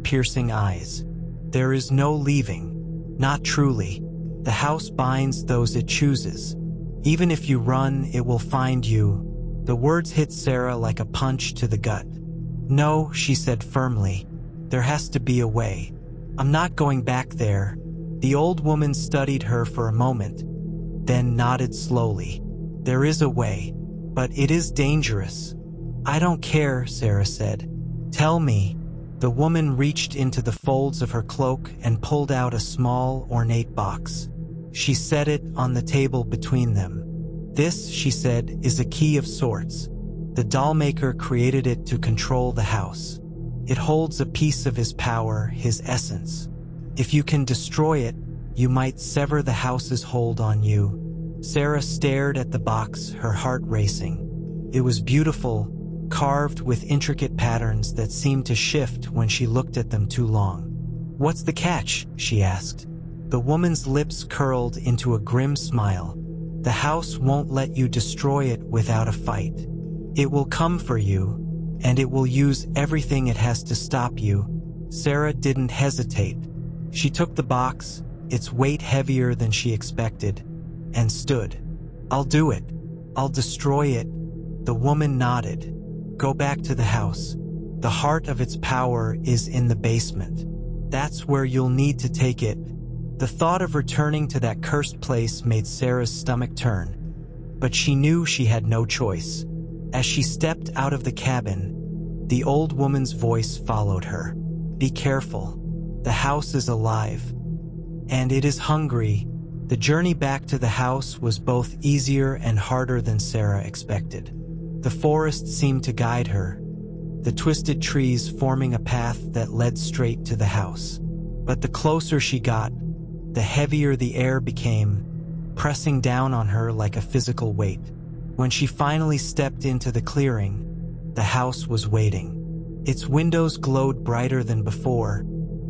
piercing eyes. "There is no leaving. Not truly. The house binds those it chooses. Even if you run, it will find you." The words hit Sarah like a punch to the gut. "No," she said firmly. "There has to be a way. I'm not going back there." The old woman studied her for a moment, then nodded slowly. "There is a way, but it is dangerous." "I don't care," Sarah said. "Tell me." The woman reached into the folds of her cloak and pulled out a small, ornate box. She set it on the table between them. "This," she said, "is a key of sorts. The dollmaker created it to control the house. It holds a piece of his power, his essence. If you can destroy it, you might sever the house's hold on you." Sarah stared at the box, her heart racing. It was beautiful, carved with intricate patterns that seemed to shift when she looked at them too long. "What's the catch?" she asked. The woman's lips curled into a grim smile. "The house won't let you destroy it without a fight. It will come for you, and it will use everything it has to stop you." Sarah didn't hesitate. She took the box, its weight heavier than she expected, and stood. "I'll do it. I'll destroy it." The woman nodded. "Go back to the house. The heart of its power is in the basement. That's where you'll need to take it." The thought of returning to that cursed place made Sarah's stomach turn, but she knew she had no choice. As she stepped out of the cabin, the old woman's voice followed her. "Be careful. The house is alive. And it is hungry." The journey back to the house was both easier and harder than Sarah expected. The forest seemed to guide her, the twisted trees forming a path that led straight to the house. But the closer she got, the heavier the air became, pressing down on her like a physical weight. When she finally stepped into the clearing, the house was waiting. Its windows glowed brighter than before,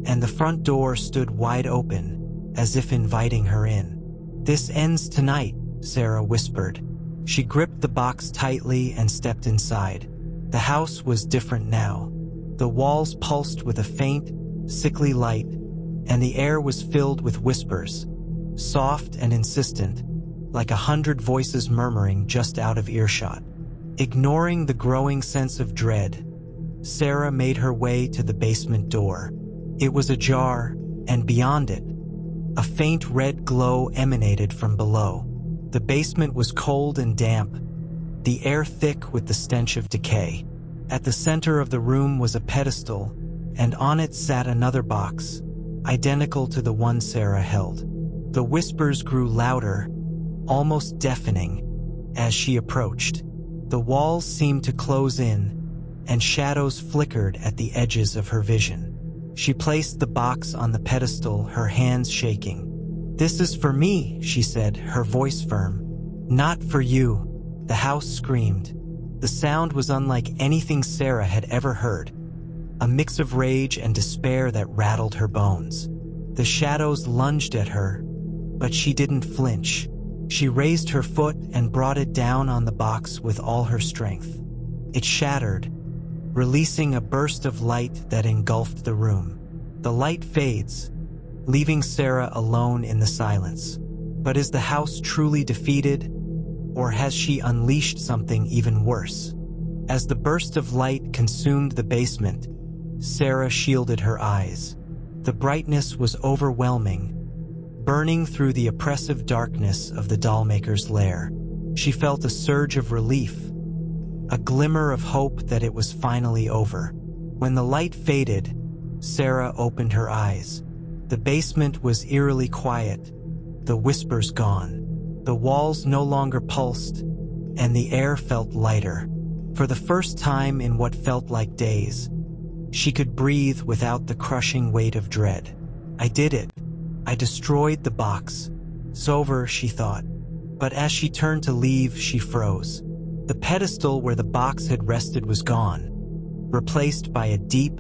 and the front door stood wide open, as if inviting her in. "This ends tonight," Sarah whispered. She gripped the box tightly and stepped inside. The house was different now. The walls pulsed with a faint, sickly light, and the air was filled with whispers, soft and insistent, like 100 voices murmuring just out of earshot. Ignoring the growing sense of dread, Sarah made her way to the basement door. It was ajar, and beyond it, a faint red glow emanated from below. The basement was cold and damp, the air thick with the stench of decay. At the center of the room was a pedestal, and on it sat another box, identical to the one Sarah held. The whispers grew louder, almost deafening, as she approached. The walls seemed to close in, and shadows flickered at the edges of her vision. She placed the box on the pedestal, her hands shaking. "This is for me," she said, her voice firm. "Not for you," the house screamed. The sound was unlike anything Sarah had ever heard, a mix of rage and despair that rattled her bones. The shadows lunged at her, but she didn't flinch. She raised her foot and brought it down on the box with all her strength. It shattered, releasing a burst of light that engulfed the room. The light fades, leaving Sarah alone in the silence. But is the house truly defeated, or has she unleashed something even worse? As the burst of light consumed the basement, Sarah shielded her eyes. The brightness was overwhelming, burning through the oppressive darkness of the dollmaker's lair. She felt a surge of relief, a glimmer of hope that it was finally over. When the light faded, Sarah opened her eyes. The basement was eerily quiet, the whispers gone. The walls no longer pulsed, and the air felt lighter. For the first time in what felt like days, she could breathe without the crushing weight of dread. I did it. I destroyed the box. It's over, she thought. But as she turned to leave, she froze. The pedestal where the box had rested was gone, replaced by a deep,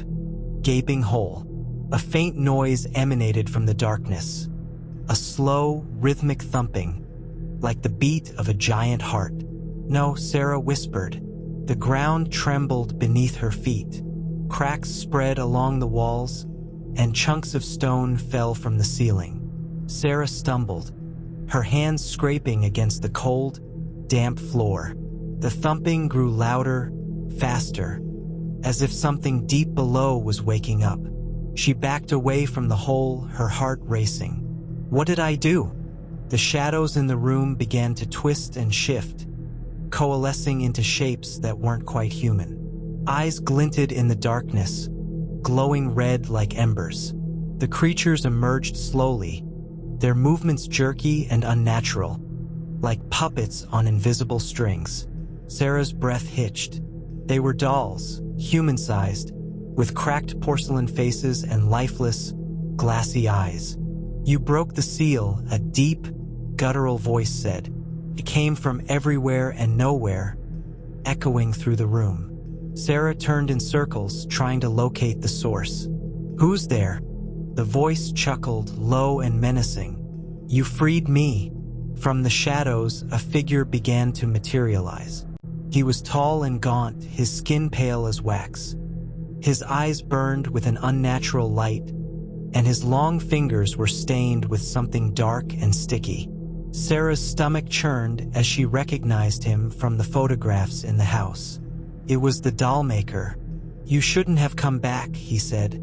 gaping hole. A faint noise emanated from the darkness, a slow, rhythmic thumping, like the beat of a giant heart. No, Sarah whispered. The ground trembled beneath her feet. Cracks spread along the walls, and chunks of stone fell from the ceiling. Sarah stumbled, her hands scraping against the cold, damp floor. The thumping grew louder, faster, as if something deep below was waking up. She backed away from the hole, her heart racing. What did I do? The shadows in the room began to twist and shift, coalescing into shapes that weren't quite human. Eyes glinted in the darkness, glowing red like embers. The creatures emerged slowly, their movements jerky and unnatural, like puppets on invisible strings. Sarah's breath hitched. They were dolls, human-sized, with cracked porcelain faces and lifeless, glassy eyes. You broke the seal, a deep, guttural voice said. It came from everywhere and nowhere, echoing through the room. Sarah turned in circles, trying to locate the source. Who's there? The voice chuckled, low and menacing. You freed me. From the shadows, a figure began to materialize. He was tall and gaunt, his skin pale as wax. His eyes burned with an unnatural light, and his long fingers were stained with something dark and sticky. Sarah's stomach churned as she recognized him from the photographs in the house. It was the dollmaker. You shouldn't have come back, he said,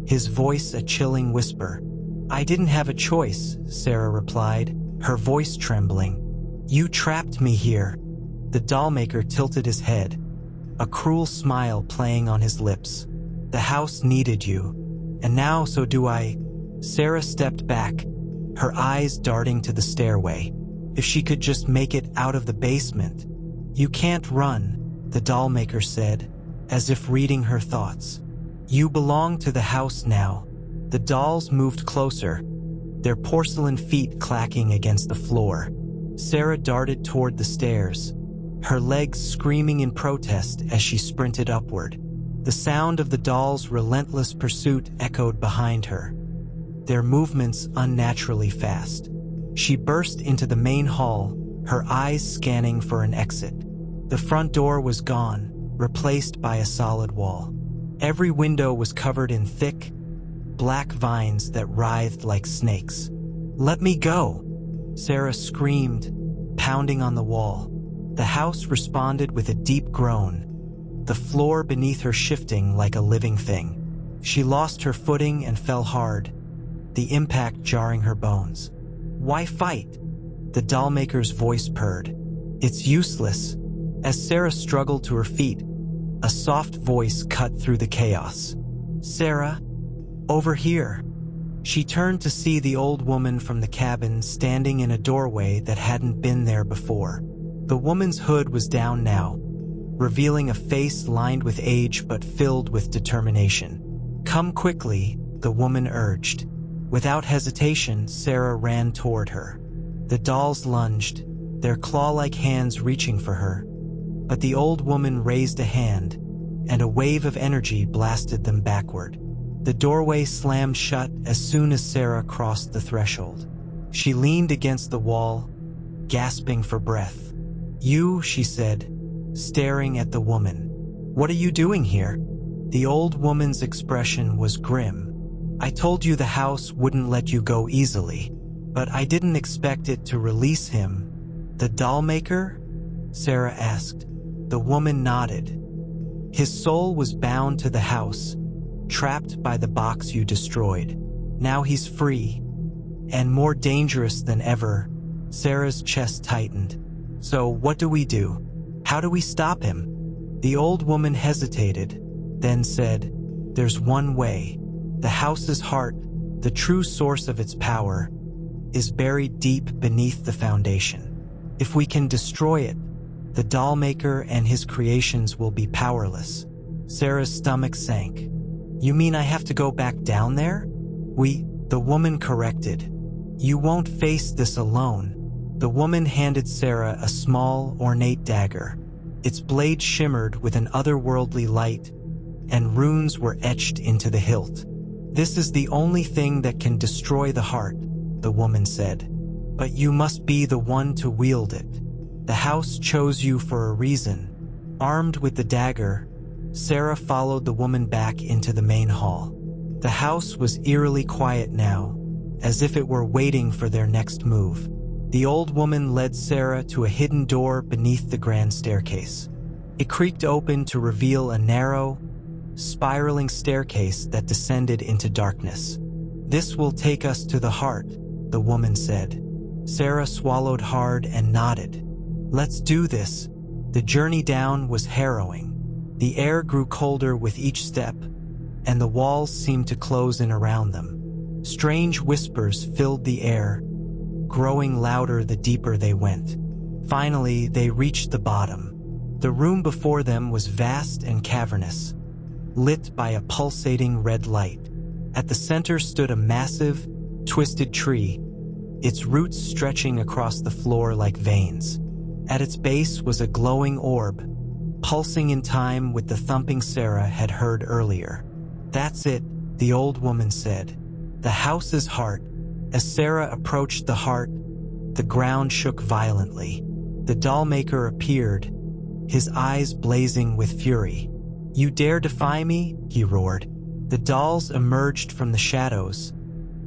his voice a chilling whisper. I didn't have a choice, Sarah replied, her voice trembling. You trapped me here. The dollmaker tilted his head, a cruel smile playing on his lips. The house needed you, and now so do I. Sarah stepped back, her eyes darting to the stairway. If she could just make it out of the basement. You can't run, the dollmaker said, as if reading her thoughts. You belong to the house now. The dolls moved closer, their porcelain feet clacking against the floor. Sarah darted toward the stairs, her legs screaming in protest as she sprinted upward. The sound of the dolls' relentless pursuit echoed behind her, their movements unnaturally fast. She burst into the main hall, her eyes scanning for an exit. The front door was gone, replaced by a solid wall. Every window was covered in thick, black vines that writhed like snakes. Let me go, Sarah screamed, pounding on the wall. The house responded with a deep groan, the floor beneath her shifting like a living thing. She lost her footing and fell hard, the impact jarring her bones. Why fight? The dollmaker's voice purred. It's useless. As Sarah struggled to her feet, a soft voice cut through the chaos. Sarah, over here. She turned to see the old woman from the cabin standing in a doorway that hadn't been there before. The woman's hood was down now, revealing a face lined with age but filled with determination. Come quickly, the woman urged. Without hesitation, Sarah ran toward her. The dolls lunged, their claw-like hands reaching for her, But the old woman raised a hand, and a wave of energy blasted them backward. The doorway slammed shut as soon as Sarah crossed the threshold. She leaned against the wall, gasping for breath. "You," she said, staring at the woman. "What are you doing here?" The old woman's expression was grim. "I told you the house wouldn't let you go easily, but I didn't expect it to release him." "The doll maker?" Sarah asked. The woman nodded. "His soul was bound to the house, trapped by the box you destroyed. Now he's free, and more dangerous than ever." Sarah's chest tightened. "So what do we do? How do we stop him?" The old woman hesitated, then said, "There's one way. The house's heart, the true source of its power, is buried deep beneath the foundation. If we can destroy it, the doll maker and his creations will be powerless." Sarah's stomach sank. "You mean I have to go back down there?" The woman corrected. "You won't face this alone." The woman handed Sarah a small, ornate dagger. Its blade shimmered with an otherworldly light, and runes were etched into the hilt. "This is the only thing that can destroy the heart," the woman said. "But you must be the one to wield it. The house chose you for a reason." Armed with the dagger, Sarah followed the woman back into the main hall. The house was eerily quiet now, as if it were waiting for their next move. The old woman led Sarah to a hidden door beneath the grand staircase. It creaked open to reveal a narrow, spiraling staircase that descended into darkness. "This will take us to the heart," the woman said. Sarah swallowed hard and nodded. "Let's do this." The journey down was harrowing. The air grew colder with each step, and the walls seemed to close in around them. Strange whispers filled the air, growing louder the deeper they went. Finally, they reached the bottom. The room before them was vast and cavernous, lit by a pulsating red light. At the center stood a massive, twisted tree, its roots stretching across the floor like veins. At its base was a glowing orb, pulsing in time with the thumping Sarah had heard earlier. "That's it," the old woman said. "The house's heart." As Sarah approached the heart, the ground shook violently. The doll maker appeared, his eyes blazing with fury. "You dare defy me?" he roared. The dolls emerged from the shadows,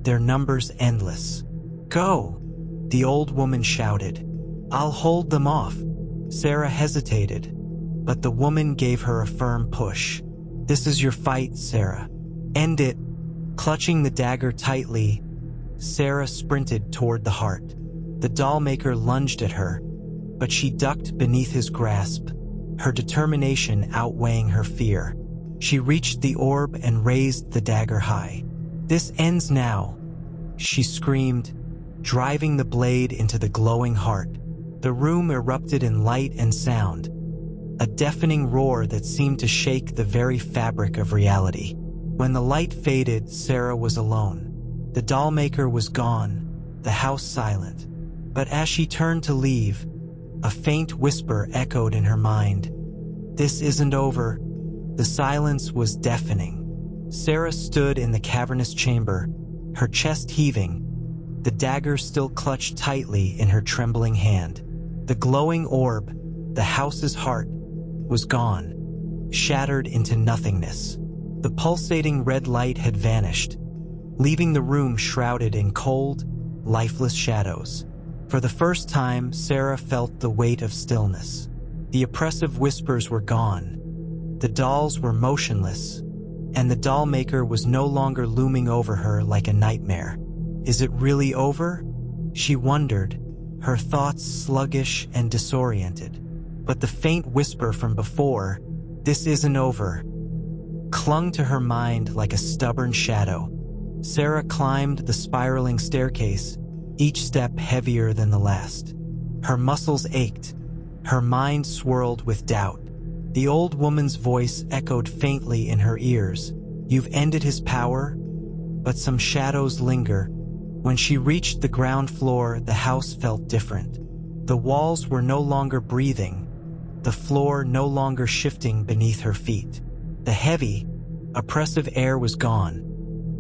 their numbers endless. "Go!" the old woman shouted. "I'll hold them off." Sarah hesitated, but the woman gave her a firm push. "This is your fight, Sarah. End it." Clutching the dagger tightly, Sarah sprinted toward the heart. The doll maker lunged at her, but she ducked beneath his grasp, her determination outweighing her fear. She reached the orb and raised the dagger high. "This ends now," she screamed, driving the blade into the glowing heart. The room erupted in light and sound, a deafening roar that seemed to shake the very fabric of reality. When the light faded, Sarah was alone. The doll maker was gone, the house silent. But as she turned to leave, a faint whisper echoed in her mind. "This isn't over." The silence was deafening. Sarah stood in the cavernous chamber, her chest heaving, the dagger still clutched tightly in her trembling hand. The glowing orb, the house's heart, was gone, shattered into nothingness. The pulsating red light had vanished, leaving the room shrouded in cold, lifeless shadows. For the first time, Sarah felt the weight of stillness. The oppressive whispers were gone. The dolls were motionless, and the doll maker was no longer looming over her like a nightmare. Is it really over? She wondered, her thoughts sluggish and disoriented. But the faint whisper from before, "This isn't over," clung to her mind like a stubborn shadow. Sarah climbed the spiraling staircase, each step heavier than the last. Her muscles ached, her mind swirled with doubt. The old woman's voice echoed faintly in her ears. "You've ended his power, but some shadows linger." When she reached the ground floor, the house felt different. The walls were no longer breathing. the floor no longer shifting beneath her feet. The heavy, oppressive air was gone,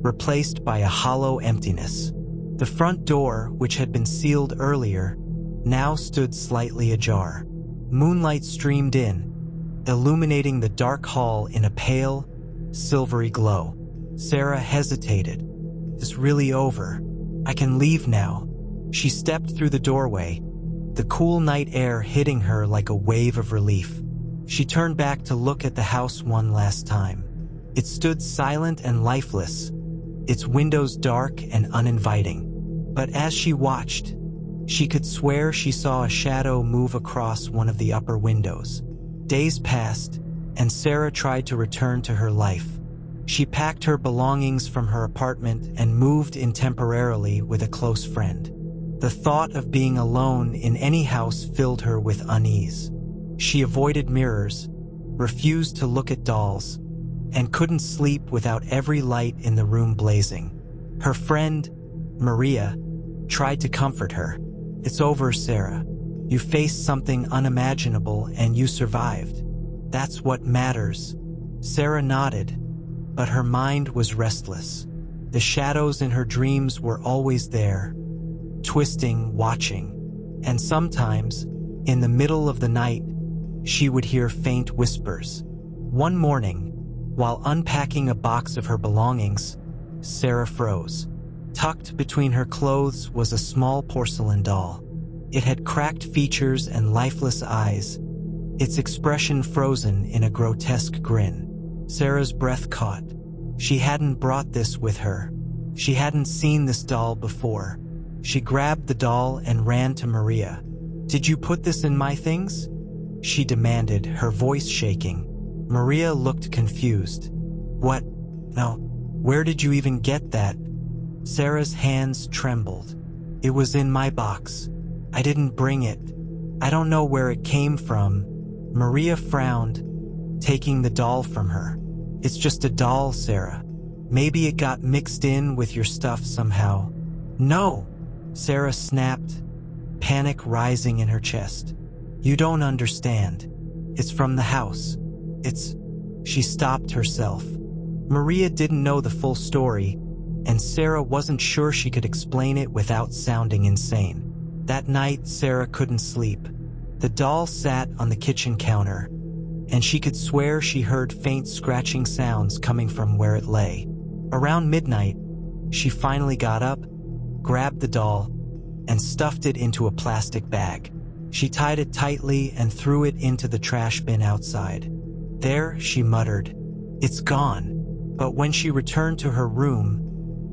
replaced by a hollow emptiness. The front door, which had been sealed earlier, now stood slightly ajar. Moonlight streamed in, illuminating the dark hall in a pale, silvery glow. Sarah hesitated. "Is really over? I can leave now." She stepped through the doorway, the cool night air hitting her like a wave of relief. She turned back to look at the house one last time. It stood silent and lifeless, its windows dark and uninviting. But as she watched, she could swear she saw a shadow move across one of the upper windows. Days passed, and Sarah tried to return to her life. She packed her belongings from her apartment and moved in temporarily with a close friend. The thought of being alone in any house filled her with unease. She avoided mirrors, refused to look at dolls, and couldn't sleep without every light in the room blazing. Her friend, Maria, tried to comfort her. "It's over, Sarah. You faced something unimaginable and you survived. That's what matters." Sarah nodded, but her mind was restless. The shadows in her dreams were always there, twisting, watching, and sometimes, in the middle of the night, she would hear faint whispers. One morning, while unpacking a box of her belongings, Sarah froze. Tucked between her clothes was a small porcelain doll. It had cracked features and lifeless eyes, its expression frozen in a grotesque grin. Sarah's breath caught. She hadn't brought this with her. She hadn't seen this doll before. She grabbed the doll and ran to Maria. "Did you put this in my things?" she demanded, her voice shaking. Maria looked confused. "What? No. Where did you even get that?" Sarah's hands trembled. "It was in my box. I didn't bring it. I don't know where it came from." Maria frowned, taking the doll from her. "It's just a doll, Sarah. Maybe it got mixed in with your stuff somehow." "No!" Sarah snapped, panic rising in her chest. "You don't understand. It's from the house. It's..." She stopped herself. Maria didn't know the full story, and Sarah wasn't sure she could explain it without sounding insane. That night, Sarah couldn't sleep. The doll sat on the kitchen counter, and she could swear she heard faint scratching sounds coming from where it lay. Around midnight, she finally got up, grabbed the doll, and stuffed it into a plastic bag. She tied it tightly and threw it into the trash bin outside. "There," she muttered, "it's gone." But when she returned to her room,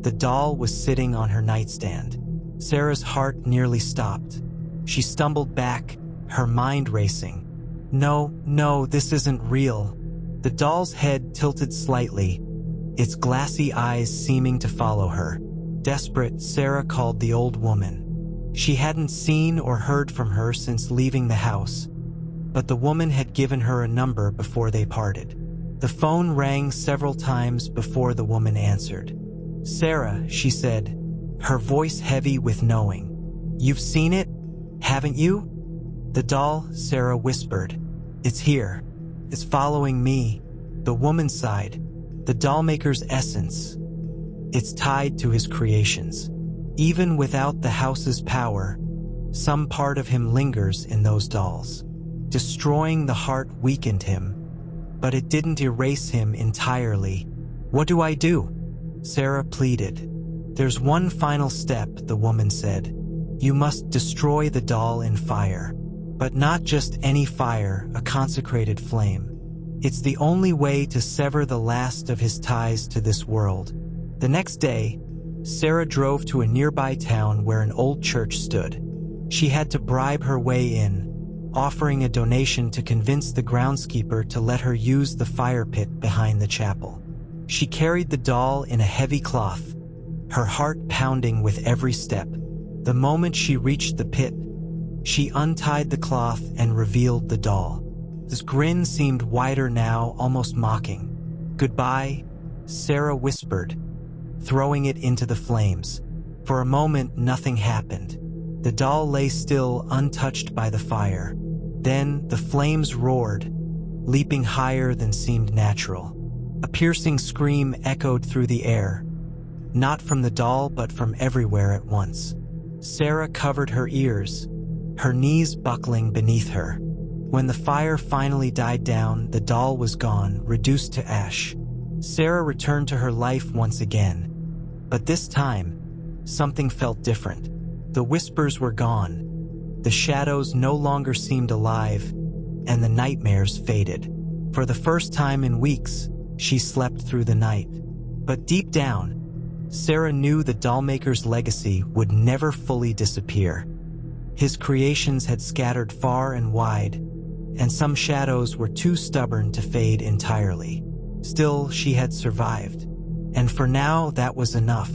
the doll was sitting on her nightstand. Sarah's heart nearly stopped. She stumbled back, her mind racing. No, this isn't real." The doll's head tilted slightly, its glassy eyes seeming to follow her. Desperate, Sarah called the old woman. She hadn't seen or heard from her since leaving the house, but the woman had given her a number before they parted. The phone rang several times before the woman answered. "Sarah," she said, her voice heavy with knowing. "You've seen it, haven't you?" "The doll," Sarah whispered. "It's here. It's following me." The woman sighed. "The dollmaker's essence. It's tied to his creations. Even without the house's power, some part of him lingers in those dolls. Destroying the heart weakened him, but it didn't erase him entirely." "What do I do?" Sarah pleaded. "There's one final step," the woman said. "You must destroy the doll in fire. But not just any fire, a consecrated flame. It's the only way to sever the last of his ties to this world." The next day, Sarah drove to a nearby town where an old church stood. She had to bribe her way in, offering a donation to convince the groundskeeper to let her use the fire pit behind the chapel. She carried the doll in a heavy cloth, her heart pounding with every step. The moment she reached the pit, she untied the cloth and revealed the doll. His grin seemed wider now, almost mocking. "Goodbye," Sarah whispered, throwing it into the flames. For a moment, nothing happened. The doll lay still, untouched by the fire. Then the flames roared, leaping higher than seemed natural. A piercing scream echoed through the air, not from the doll but from everywhere at once. Sarah covered her ears, her knees buckling beneath her. When the fire finally died down, the doll was gone, reduced to ash. Sarah returned to her life once again. But this time, something felt different. The whispers were gone, the shadows no longer seemed alive, and the nightmares faded. For the first time in weeks, she slept through the night. But deep down, Sarah knew the dollmaker's legacy would never fully disappear. His creations had scattered far and wide, and some shadows were too stubborn to fade entirely. Still, she had survived. And for now, that was enough.